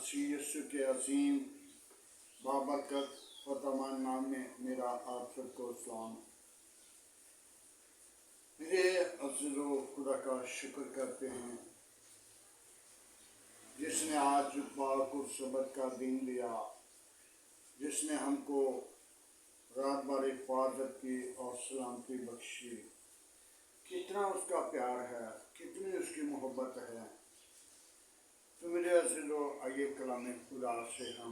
मसीह यीशु के अजीम बाबरकत फतमान नाम में मेरा आप सबको सलाम। मेरे अज़ीज़ो, खुदा का शुक्र करते हैं जिसने आज पाक और सबत का दिन दिया, जिसने हमको रात भर हिफाजत की और सलामती बख्शी। कितना उसका प्यार है, कितनी उसकी मोहब्बत है। तो मेरे अज़ीज़ो, आइए कलाम खुदा से हम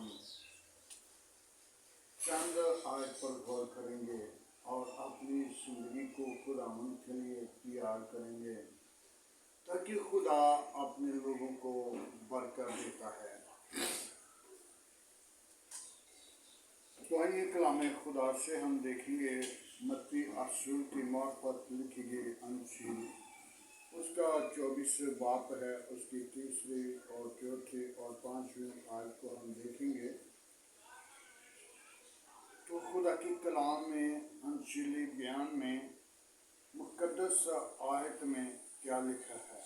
चंद आयत पर गौर करेंगे और अपनी ज़िंदगी को खुदावंद के लिए तैयार करेंगे, ताकि खुदा अपने लोगों को बरकत देता है। तो आइए कलाम खुदा से हम देखेंगे मत्ती रसूल की मार्फत लिखी गई अंजील, उसका 24 बाब है, उसकी 3री और 4थी और 5वीं आयत को हम देखेंगे। तो खुदा की कलाम में अंजीली बयान में मुक़द्दस आयत में क्या लिखा है।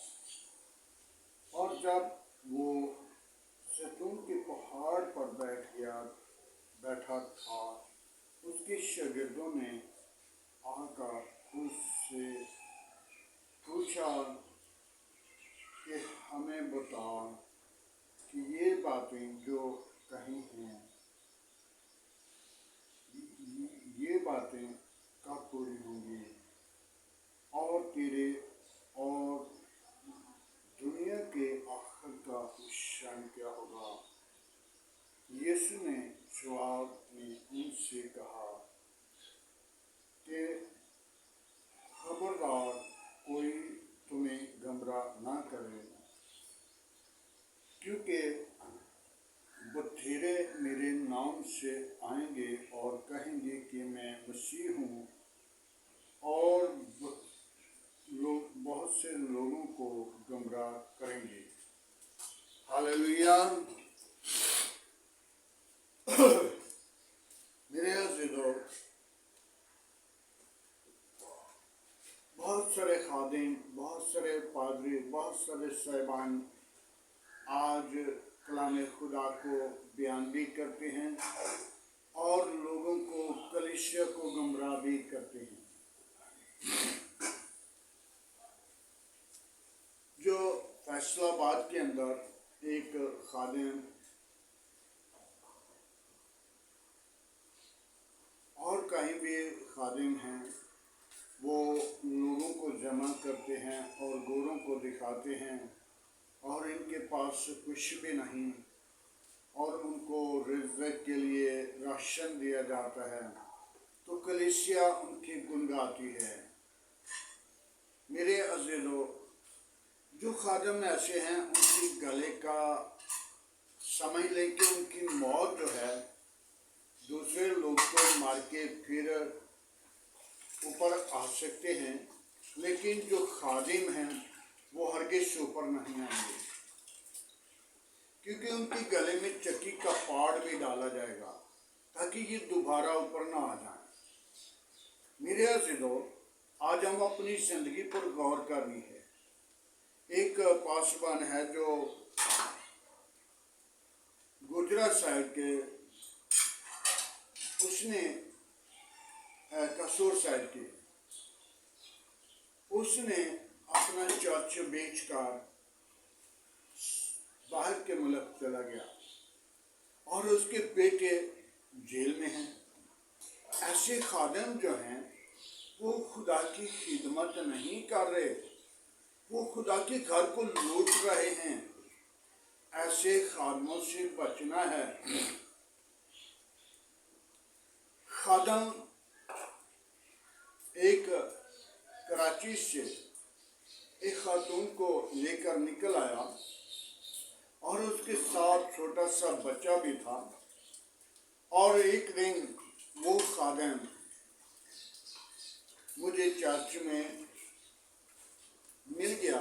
और जब वो ज़ैतून के पहाड़ पर बैठा था, उसके शागिर्दों ने आकर उससे पूछा कि हमें बता कि ये बातें जो कही हैं, ये बातें कब पूरी होंगी और तेरे और दुनिया के आखिर का निशान क्या होगा। यीशु ने जवाब में उनसे कहा कि खबरदार कोई तुम्हें गुमराह ना करे, क्योंकि बथेरे मेरे नाम से आएंगे और कहेंगे कि मैं मसीह हूँ, और बहुत से लोगों को गुमराह करेंगे। हालेलुया। मेरे अज़ीज़ों, बहुत सारे खादिम, बहुत सारे पादरी, बहुत सारे साहिबान आज कलाम खुदा को बयान भी करते हैं और लोगों को, कलीसिया को गुमराह भी करते हैं। जो फैसलाबाद के अंदर एक खादिम और कहीं भी खादिम हैं, वो लोगों को जमा करते हैं और गोरों को दिखाते हैं और इनके पास कुछ भी नहीं और उनको रिज़्क़ के लिए राशन दिया जाता है, तो कलीसिया उनकी गुण गाती है। मेरे अज़ीज़ों, जो खादिम ऐसे हैं, उनकी गले का समझ लें कि उनकी मौत जो है, दूसरे लोग को मार के फिर ऊपर आ सकते हैं, लेकिन जो खादिम हैं वो हरगिज़ ऊपर नहीं आएंगे, क्योंकि उनके गले में चक्की का पाड़ भी डाला जाएगा ताकि ये दोबारा ऊपर ना आ जाए। मेरे अज़ीज़ों, आज हम अपनी ज़िंदगी पर गौर करनी है। एक पासवान है जो गुजरात साइड के, उसने कसूर साइड के, उसने अपना चर्च बेचकर बाहर के मुल्क चला गया और उसके बेटे जेल में हैं। ऐसे खादिम जो हैं वो खुदा की खिदमत नहीं कर रहे, वो खुदा के घर को लूट रहे हैं। ऐसे खादिमों से बचना है। खादिम एक कराची से एक खातून को लेकर निकल आया और उसके साथ छोटा सा बच्चा भी था, और एक दिन वो खादिम मुझे चर्च में मिल गया।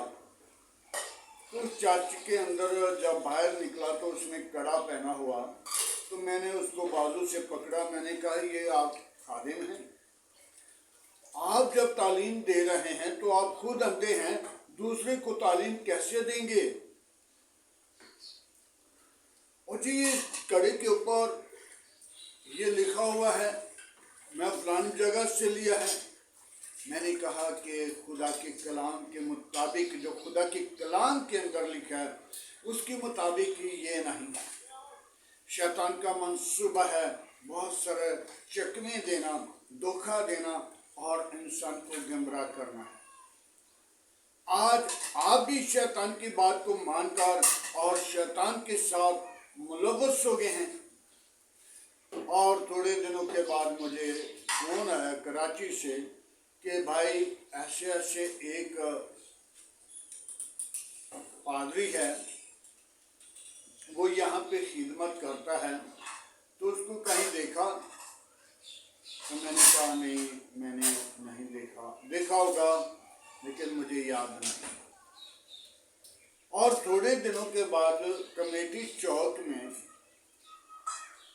तो चर्च के अंदर जब बाहर निकला तो उसने कड़ा पहना हुआ, तो मैंने उसको बाजू से पकड़ा। मैंने कहा, ये आप खादिम हैं? आप जब तालीम दे रहे हैं तो आप खुद अंधे हैं, दूसरे को तालीम कैसे देंगे? और जी ये कड़े के ऊपर ये लिखा हुआ है, मैं फलानी जगह से लिया है। मैंने कहा कि खुदा के कलाम के मुताबिक, जो खुदा के कलाम के अंदर लिखा है उसके मुताबिक ये नहीं है। शैतान का मंसूबा है बहुत सारे चकमे देना, धोखा देना और इंसान को गुमराह करना है। आज आप भी शैतान की बात को मानकर और शैतान के साथ मुलव्वस हो गए हैं। और थोड़े दिनों के बाद मुझे फोन आया कराची से कि भाई ऐसे ऐसे एक पादरी है, वो यहाँ पे खिदमत करता है, तो उसको कहीं देखा? तो मैंने कहा नहीं, मैंने नहीं देखा, देखा होगा लेकिन मुझे याद नहीं। और थोड़े दिनों के बाद कमेटी चौक में,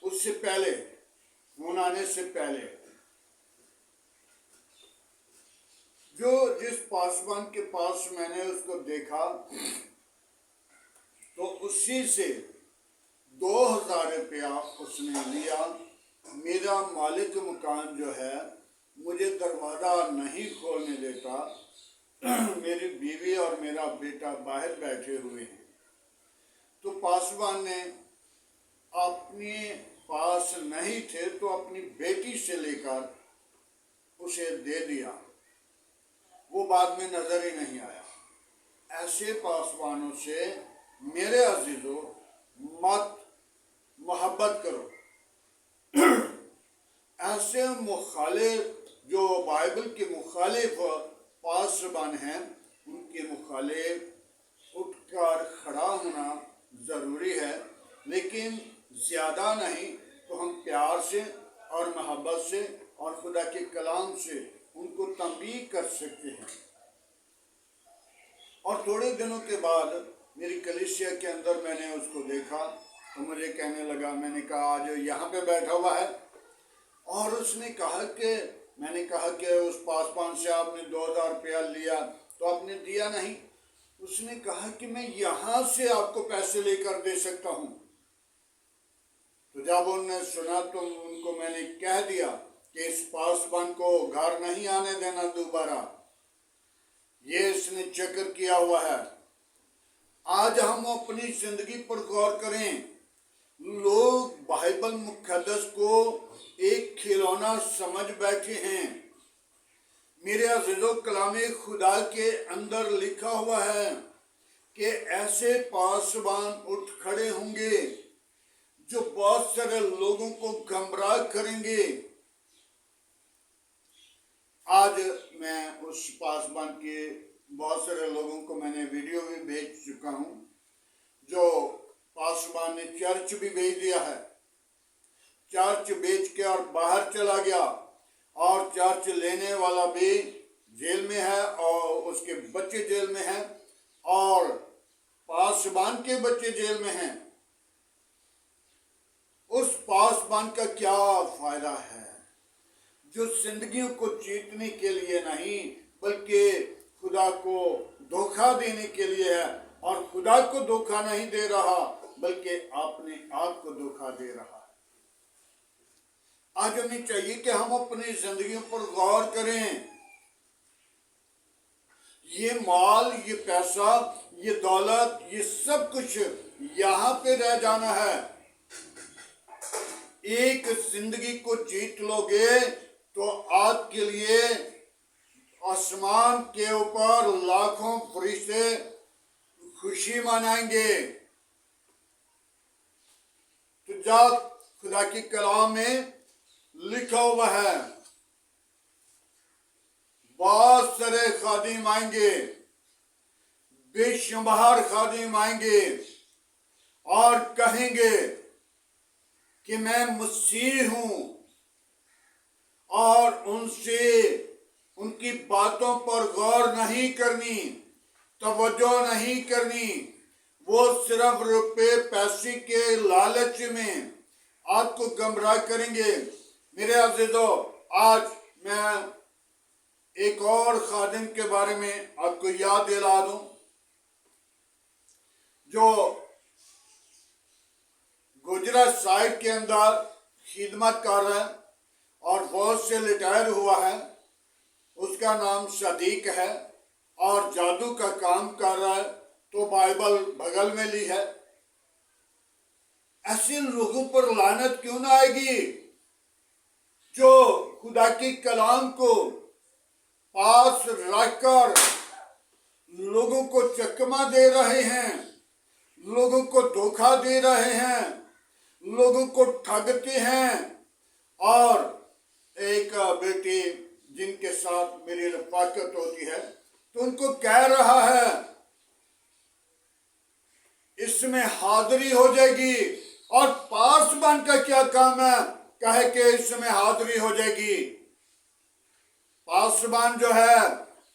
उससे पहले फोन आने से पहले, जो जिस पासवान के पास मैंने उसको देखा तो उसी से 2000 रुपया उसने लिया। मेरा मालिक मकान जो है मुझे दरवाज़ा नहीं खोलने देता, मेरी बीवी और मेरा बेटा बाहर बैठे हुए हैं। तो पासवान ने अपने पास नहीं थे तो अपनी बेटी से लेकर उसे दे दिया, वो बाद में नजर ही नहीं आया। ऐसे पासवानों से मेरे अजीजों मत मोहब्बत करो। ऐसे मुखालिफ जो बाइबल के मुखालिफ पासवान हैं, उनके मुखालिफ उठकर खड़ा होना ज़रूरी है, लेकिन ज़्यादा नहीं तो हम प्यार से और मोहब्बत से और खुदा के कलाम से उनको तंबीह कर सकते हैं। और थोड़े दिनों के बाद मेरी कलीसिया के अंदर मैंने उसको देखा तो मुझे कहने लगा, मैंने कहा आज यहाँ पे बैठा हुआ है, और उसने कहा कि, मैंने कहा कि उस पासवान से आपने 2000 रुपया लिया तो आपने दिया नहीं। उसने कहा कि मैं यहाँ से आपको पैसे लेकर दे सकता हूँ। तो जब उन्होंने सुना तो उनको मैंने कह दिया कि इस पासवान को घर नहीं आने देना दोबारा, ये इसने चक्कर किया हुआ है। आज हम अपनी जिंदगी पर गौर करें। लोग बाइबल मुकद्दस को एक खिलौना समझ बैठे हैं। मेरे अज़ीज़ों, कलामे खुदा के अंदर लिखा हुआ है कि ऐसे पासवान उठ खड़े होंगे जो बहुत सारे लोगों को गुमराह करेंगे। आज मैं उस पासवान के बहुत सारे लोगों को मैंने वीडियो भी भेज चुका हूँ, जो पासवान ने चर्च भी भेज दिया है, चर्च बेच के और बाहर चला गया, और चर्च लेने वाला भी जेल में है और उसके बच्चे जेल में हैं, और पासवान के बच्चे जेल में हैं। उस पासवान का क्या फायदा है जो जिंदगियों को जीतने के लिए नहीं बल्कि खुदा को धोखा देने के लिए है, और खुदा को धोखा नहीं दे रहा बल्कि अपने आप को धोखा दे रहा है। आज हमें चाहिए कि हम अपनी जिंदगियों पर गौर करें। ये माल, ये पैसा, ये दौलत, ये सब कुछ यहाँ पे रह जाना है। एक जिंदगी को जीत लोगे तो आपके लिए आसमान के ऊपर लाखों फरिश्ते खुशी मनाएंगे। तो जब खुदा की कलाम में लिखा हुआ है, बहुत सारे खादिम आएंगे, बेशुमार खादिम आएंगे और कहेंगे कि मैं मसीह हूं, और उनसे उनकी बातों पर गौर नहीं करनी, तवज्जो नहीं करनी। वो सिर्फ रुपए पैसे के लालच में आपको गुमराह करेंगे। मेरे अज़ीज़ों, आज मैं एक और खादिम के बारे में आपको याद दिला दूं, जो गुजरात साहिब के अंदर खिदमत कर रहा है और फौज से रिटायर हुआ है। उसका नाम सदीक है और जादू का काम कर रहा है, तो बाइबल बगल में ली है। ऐसे लोगों पर लानत क्यों ना आएगी जो खुदा की कलाम को पास रखकर लोगों को चकमा दे रहे हैं, लोगों को धोखा दे रहे हैं, लोगों को ठगते हैं। और एक बेटी जिनके साथ मेरी रफाकत होती है, तो उनको कह रहा है इसमें हाजिरी हो जाएगी। और पासबान का क्या काम है, कहे कि इसमें हाजिरी हो जाएगी। पासबान जो है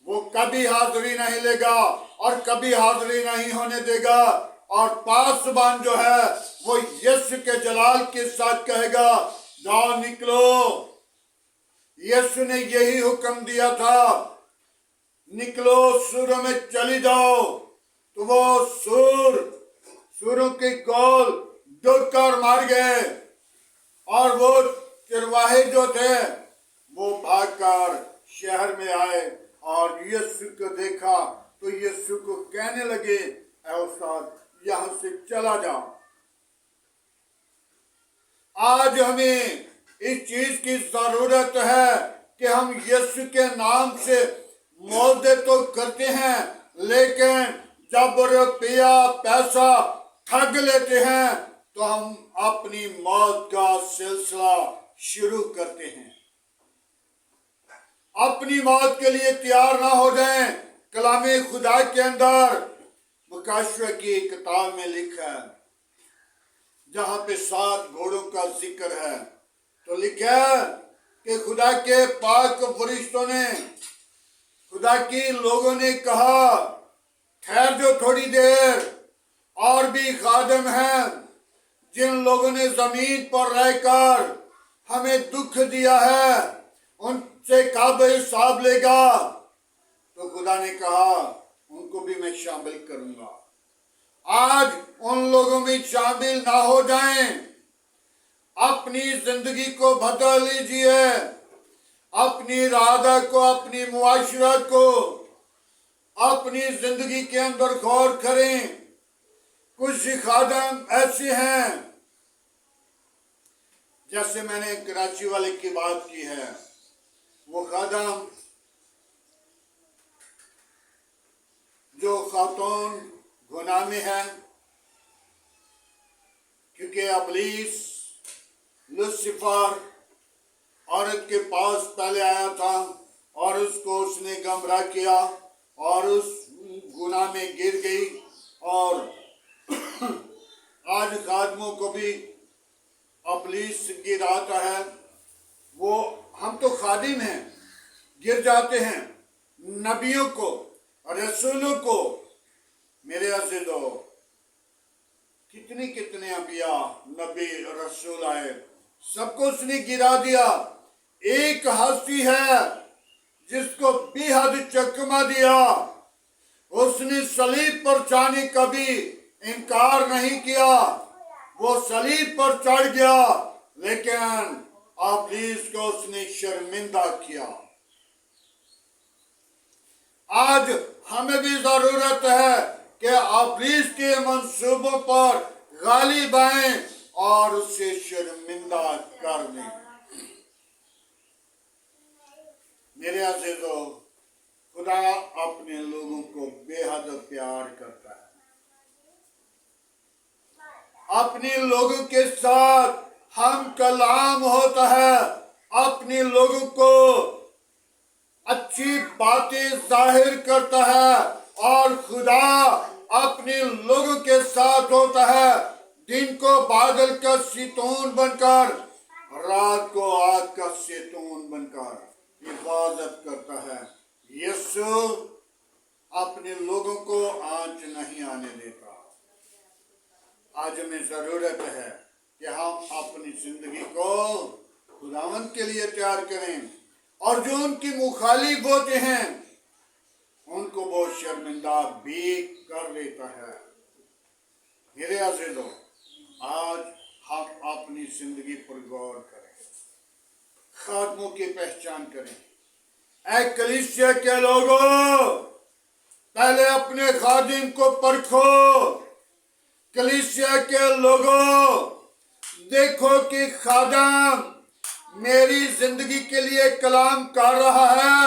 वो कभी हाजिरी नहीं लेगा और कभी हाजिरी नहीं होने देगा। और पासबान जो है वो यीशु के जलाल के साथ कहेगा जाओ निकलो। यीशु ने यही हुक्म दिया था, निकलो सूरों में चली जाओ। तो वो सूरों के गोल डूबकर मार गए। और वो चरवाहे जो थे वो भागकर शहर में आए और यीशु को देखा, तो यीशु को कहने लगे ऐ उस्ताद यहां से चला जाओ। आज हमें इस चीज की जरूरत है कि हम यीशु के नाम से मौदे तो करते हैं, लेकिन जब रुपया पैसा ठग लेते हैं तो हम अपनी मौत का सिलसिला शुरू करते हैं। अपनी मौत के लिए तैयार ना हो जाएं। कलामे खुदा के अंदर मुकाशवा की किताब में लिखा है, जहां पे 7 घोड़ों का जिक्र है, तो लिखा है कि खुदा के पाक फरिश्तों ने, खुदा की लोगों ने कहा ठहर जो थोड़ी देर, और भी खादम हैं जिन लोगों ने जमीन पर रहकर हमें दुख दिया है, उनसे कब हिसाब लेगा। तो खुदा ने कहा उनको भी मैं शामिल करूंगा। आज उन लोगों में शामिल ना हो जाएं। अपनी जिंदगी को बदल लीजिए, अपनी इरादा को, अपनी मुआशरत को, अपनी जिंदगी के अंदर गौर करें। कुछ खादम ऐसे हैं, जैसे मैंने कराची वाले की बात की है, वो खादम जो खातून गुनाह में है, क्योंकि इब्लीस लूसीफर औरत के पास पहले आया था और उसको उसने गमराह किया और उस गुनाह में गिर गई। और आज खादमों को भी इब्लीस गिराता है। वो हम तो खादिम हैं, गिर जाते हैं। नबियों को, रसूलों को, मेरे अज़ीज़ों, कितने अंबिया, नबी, रसूल आए, सबको उसने गिरा दिया। एक हस्ती है जिसको बेहद चकमा दिया, उसने सलीब पर जाने का भी इनकार नहीं किया। वो सलीब पर चढ़ गया, लेकिन इब्लीस को उसने शर्मिंदा किया। आज हमें भी जरूरत है कि इब्लीस के मंसूबों पर गालिब आएं और उसे शर्मिंदा कर दें। मेरे अज़ीज़ों, खुदा अपने लोगों को बेहद प्यार करता है। अपने लोगों के साथ हम कलाम होता है, अपने लोगों को अच्छी बातें जाहिर करता है। और खुदा अपने लोगों के साथ होता है, दिन को बादल का सितून बनकर, रात को आग का सितून बनकर हिफाजत करता है। यीशु अपने लोगों को आंच नहीं आने देता। आज हमें जरूरत है कि हम अपनी जिंदगी को खुदावंद के लिए तैयार करें, और जो उनकी मुखालिफ होते हैं उनको वो शर्मिंदा भी कर देता है। मेरे अज़ीज़ों, आज हम अपनी जिंदगी पर गौर करें, खादमों की पहचान करें। ऐ कलीसिया के लोगों, पहले अपने खादिम को परखो। कलीसिया के लोगों, देखो कि खादम मेरी जिंदगी के लिए कलाम कर रहा है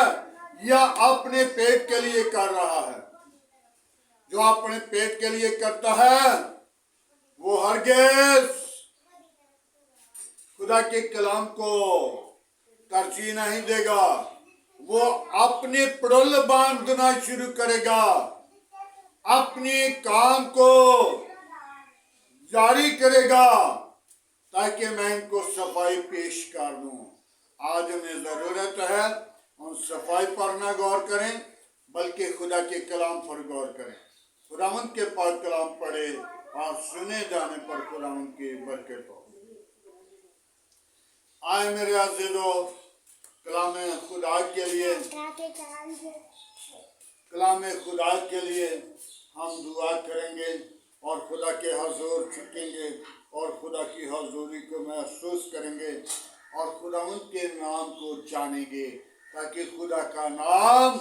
या अपने पेट के लिए कर रहा है। जो अपने पेट के लिए करता है वो हरगिज़ खुदा के कलाम को तरजीह नहीं देगा। वो अपने पड़ोल बांधना शुरू करेगा, अपने काम को जारी करेगा ताकि मैं इनको सफाई पेश कर दूं। आज हमें जरूरत है उन सफाई पर ना गौर करें बल्कि खुदा के कलाम पर गौर करें। खुदावंद के पाक कलाम पढ़े और सुने जाने पर खुदावंद की बरकत हो। आए मेरे अज़ीज़ों, कलाम खुदा के लिए हम दुआ करेंगे और खुदा के हजूर झुकेंगे और खुदा की हजूरी को महसूस करेंगे और खुदावंद के नाम को जानेंगे ताकि खुदा का नाम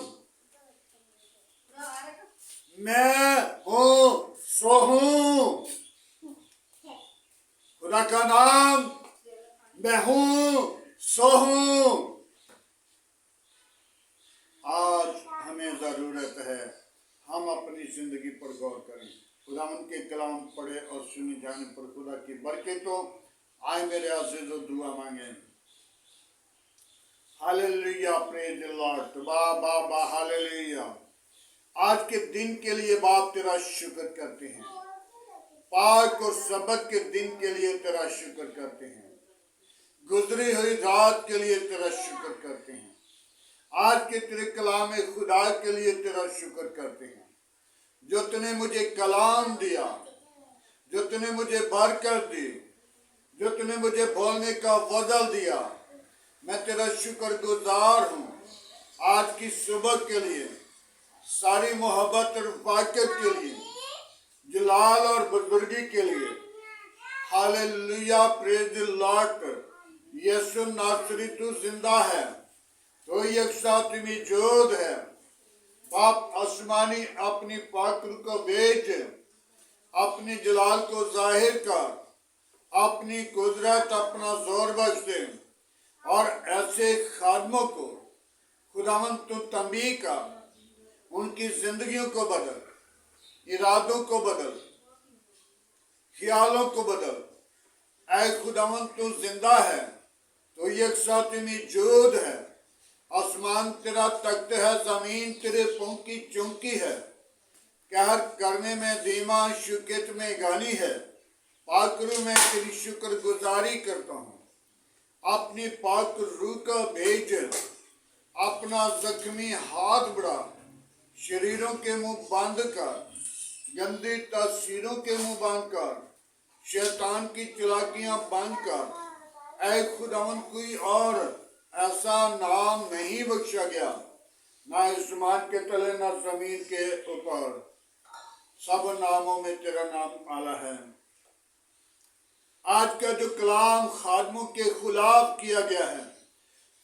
मैं हूँ सो हूँ। खुदा का नाम मैं हूँ सो हूँ। आज हमें जरूरत है हम अपनी जिंदगी पर गौर करें, खुदावंद के कलाम पढ़े और सुने जाने पर खुदा की बरकत हो। आए मेरे अज़ीज़ों, दुआ मांगे। Hallelujah, praise the Lord. बा हालेलुया। आज के दिन के लिए बाप तेरा शुक्र करते हैं, पाक और सबत के दिन के लिए तेरा शुक्र करते हैं, गुजरी हुई रात के लिए तेरा शुक्र करते हैं, आज के तेरे कलाम खुदा के लिए तेरा शुक्र करते हैं। जो तूने मुझे कलाम दिया, जो तूने मुझे बरकत दी, जो तूने मुझे बोलने का फजल दिया, मैं तेरा शुक्र गुजार हूँ। आज की सुबह के लिए, सारी मोहब्बत और बाक़त के लिए, जलाल और बुजुर्गी के लिए। Hallelujah, praise the Lord. यीशु नासरी तू जिंदा है, तो यकसात मौजूद है। बाप आसमानी अपनी पाक रूह को भेज, अपनी जलाल को जाहिर कर, अपनी कुदरत अपना जोर बख्श दे और ऐसे खादमों को खुदावंद तू तंबीह कर, उनकी जिंदगियों को बदल, इरादों को बदल, ख्यालों को बदल। ऐ खुदावंद तू जिंदा है, तो यकसात मौजूद है। आसमान तेरा तख्त है, जमीन तेरे पाँव की चौकी है। कहर करने में धीमा, शुक्र में गानी है। पाकरू में तेरी शुक्र गुजारी करता हूँ। अपनी पाक रूह का भेज, अपना जख्मी हाथ बढ़ा, शरीरों के मुंह बंद कर, गंदी तस्वीरों के मुंह बंद कर, शैतान की चालाकियां बंद कर। ऐ खुदावंद, कोई और ऐसा नाम नहीं बख्शा गया, ना आसमान के तले ना जमीन के ऊपर, सब नामों में तेरा नाम आला है। आज का जो कलाम खादमों के खिलाफ किया गया है,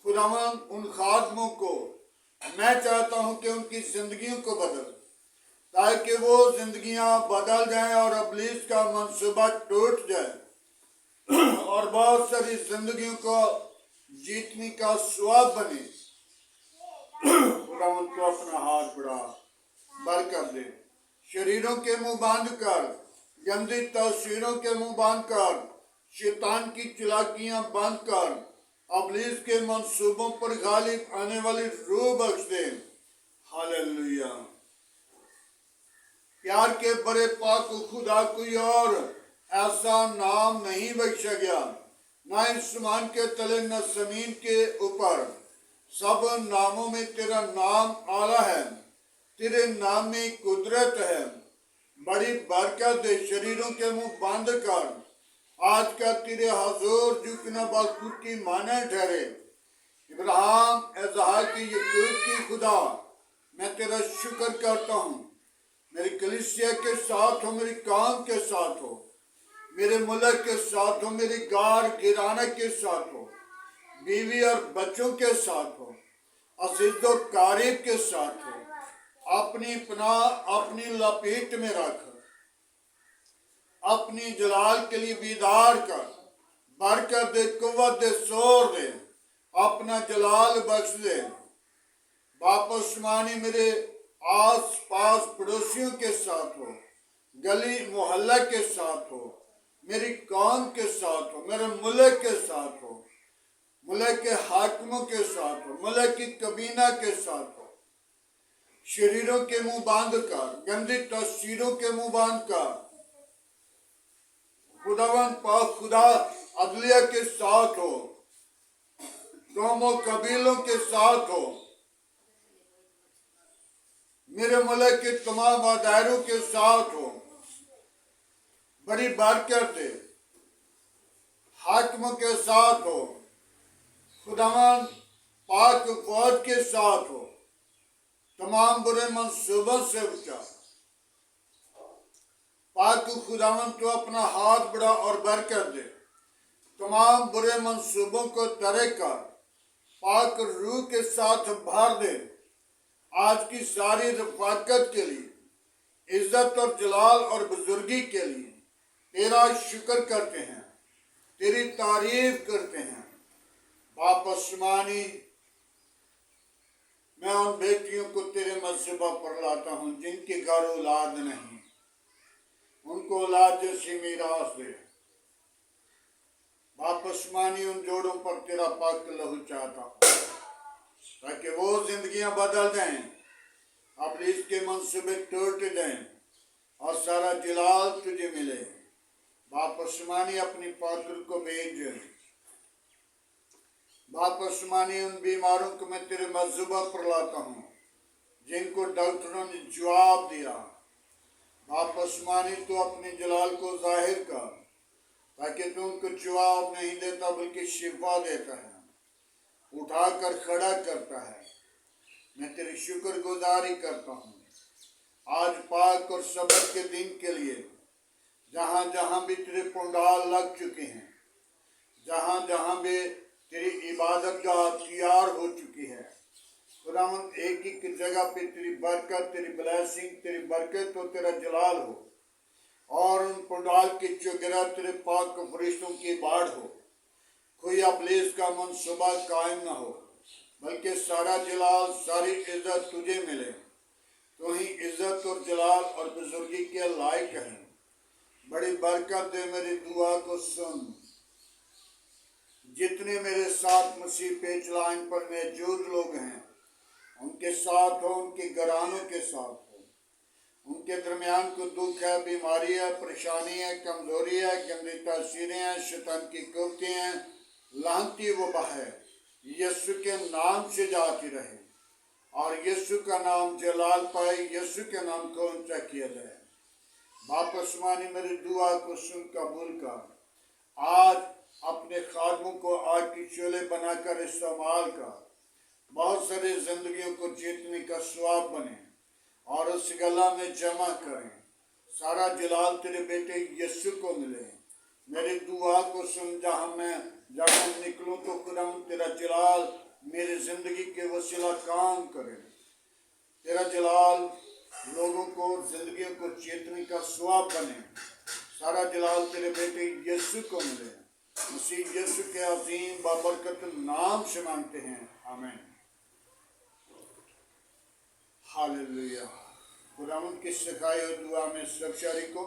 खुदावंद उन खादमों को मैं चाहता हूं कि उनकी जिंदगियों को बदल, ताकि वो जिंदगियां बदल जाएं और इब्लीस का मंसूबा टूट जाए और बहुत सारी जिंदगियों को जीतने का स्वाब बने। खुदावंद को अपना हाथ बढ़ा, बरकत दे। शरीरों के मुंह बंद कर, गंदी तस्वीरों के मुंह बंद कर, शैतान की चालाकियां बंद कर, इब्लीस के मंसूबों पर गालिब आने वाली रूह बख्श दे। हालेलुया। प्यार के बड़े पाक खुदा, कोई और ऐसा नाम नहीं बख्शा गया, ना आसमान के तले न जमीन के ऊपर, सब नामों में तेरा नाम आला है। तेरे नाम में कुदरत है, बड़ी बरकत है। शरीरों के मुंह बंद कर, आज का तेरे हजूर झुकना बाखुर की माने ठहरे। इब्राहिम, इसहाक, याकूब की खुदा, मैं तेरा शुक्र करता हूँ। मेरी कलीसिया के साथ हो, मेरी काम के साथ हो। میرے ملک کے ساتھ ہو، میری گار گرانہ کے ساتھ ہو، بیوی اور بچوں کے ساتھ ہو، عزیز و قریب کے ساتھ ہو، اپنی پناہ اپنی لپیٹ میں رکھ، اپنی جلال کے لیے بیدار کر، برکت دے، قوت دے، زور دے، اپنا جلال بخش دے۔ باپ آسمانی میرے آس پاس پڑوسیوں کے ساتھ ہو، گلی محلہ کے ساتھ ہو، میری قوم کے ساتھ ہو، میرے ملک کے ساتھ ہو، ملک کے حاکموں کے ساتھ ہو، ملک کی کابینہ کے ساتھ ہو۔ شریروں کے منہ باندھ کر، گندی تصویروں کے منہ باندھ کر، خداوند پاک خدا عدلیہ کے ساتھ ہو، قوم و قبیلوں کے ساتھ ہو، میرے ملک کے تمام دائروں کے ساتھ ہو، بڑی برکت دے، حاکموں کے ساتھ ہو، خداوند پاک فوج کے ساتھ ہو، تمام برے منصوبوں سے بچا۔ پاک خداوند تو اپنا ہاتھ بڑھا اور برکت دے، تمام برے منصوبوں کو ترک کر، پاک روح کے ساتھ بھر دے۔ آج کی ساری رفاقت کے لیے، عزت اور جلال اور بزرگی کے لیے تیرا شکر کرتے ہیں، تیری تعریف کرتے ہیں۔ باپ آسمانی، میں ان بیٹیوں کو تیرے مذبح پر لاتا ہوں جن کے گھر اولاد نہیں، ان کو اولاد جیسی میراث دے۔ باپ آسمانی، ان جوڑوں پر تیرا پاک لہو چاہتا ہوں تاکہ وہ زندگیاں بدل دیں، ابلیس کے منصوبے ٹوٹ دیں اور سارا جلال تجھے ملے۔ باپ آسمانی، اپنی پاکر کو بھیج۔ باپ آسمانی، ان بیماروں کو میں تیرے مذبح پر لاتا ہوں جن کو ڈاکٹروں نے جواب دیا۔ باپ آسمانی، تو اپنے جلال کو ظاہر کر تاکہ تو ان کو جواب نہیں دیتا بلکہ شفا دیتا ہے، اٹھا کر کھڑا کرتا ہے۔ میں تیری شکر گزاری کرتا ہوں آج پاک اور سبت کے دن کے لیے، جہاں جہاں بھی تیرے پنڈال لگ چکے ہیں، جہاں جہاں بھی تیری عبادت گاہ تیار ہو چکی ہے، خداوند ایک ایک جگہ پہ تیری برکت، تیری بلیسنگ، تیری برکت اور تیرا جلال ہو، اور ان پنڈال کی چوگرہ تیرے پاک فرشتوں کی باڑ ہو۔ کوئی ابلیس کا منصوبہ قائم نہ ہو، بلکہ سارا جلال، ساری عزت تجھے ملے۔ تو ہی عزت اور جلال اور بزرگی کے لائق ہے۔ بڑی برکت دے، میری دعا کو سن۔ جتنے میرے ساتھ مسیح پیچ لائن پر موجود لوگ ہیں، ان کے ساتھ ہو، ان کے گھرانوں کے ساتھ ہو، ان کے درمیان کو دکھ ہے، بیماری ہے، پریشانی ہے، کمزوری ہے، گندی تاثیریں ہیں، شیطان کی قوتیں ہیں، لعنتی وبا ہے، یسوع کے نام سے جاتی رہے اور یسوع کا نام جلال پائے، یسوع کے نام کو اونچا کیا جائے۔ باپ آسمانی، میری دعا کو سن قبول کر۔ آج اپنے خادموں کو آگ کی شعلے بنا کر استعمال کر، بہت سارے زندگیوں کو جیتنے کا ثواب بنے اور اس گلا میں جمع کریں۔ سارا جلال تیرے بیٹے یسوع کو ملے۔ میری دعا کو سن، جہاں میں نکلوں تو خداوند تیرا جلال میری زندگی کے وسیلہ کام کرے، تیرا جلال لوگوں کو، زندگیوں کو جیتنے کا ثواب بنے۔ سارا جلال تیرے بیٹے یسوع کو ملے۔ مسیح یسوع کے عظیم بابرکت نام سے مانگتے ہیں، آمین۔ ہاللویا۔ خداوند کی سکھائی ہوئی دعا میں سب شریکوں،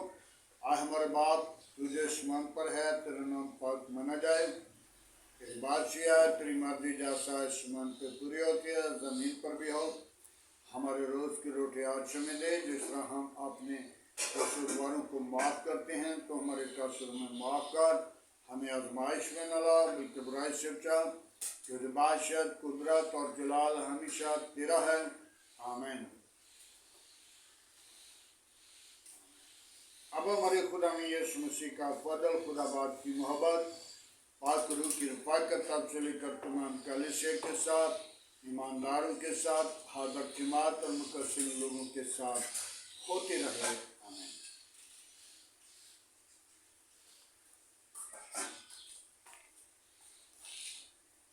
آج ہمارے باپ تجھے آسمان پر ہے، تیرا نام پاک مانا جائے، تیری بادشاہی ہے، تیری مرضی جیسا آسمان پہ پوری ہوتی ہے زمین پر بھی ہو۔ ہمارے روز کی روٹی آج ہمیں دے، جس طرح ہم اپنے قصورواروں کو معاف کرتے ہیں تو ہمارے قصور میں معاف کر، ہمیں آزمائش میں نہ لا بلکہ برائی سے بچا، کیونکہ بادشاہت، قدرت اور جلال ہمیشہ تیرا ہے، آمین۔ اب ہمارے خدا میں یسوع مسیح کا فضل، خدا باپ کی محبت، پاک روح کی رفاقت تب سے لے کر تمام کلیسیا کے ساتھ، ایمانداروں کے ساتھ، حاضر جماعت اور مقصر لوگوں کے ساتھ ہوتی رہے۔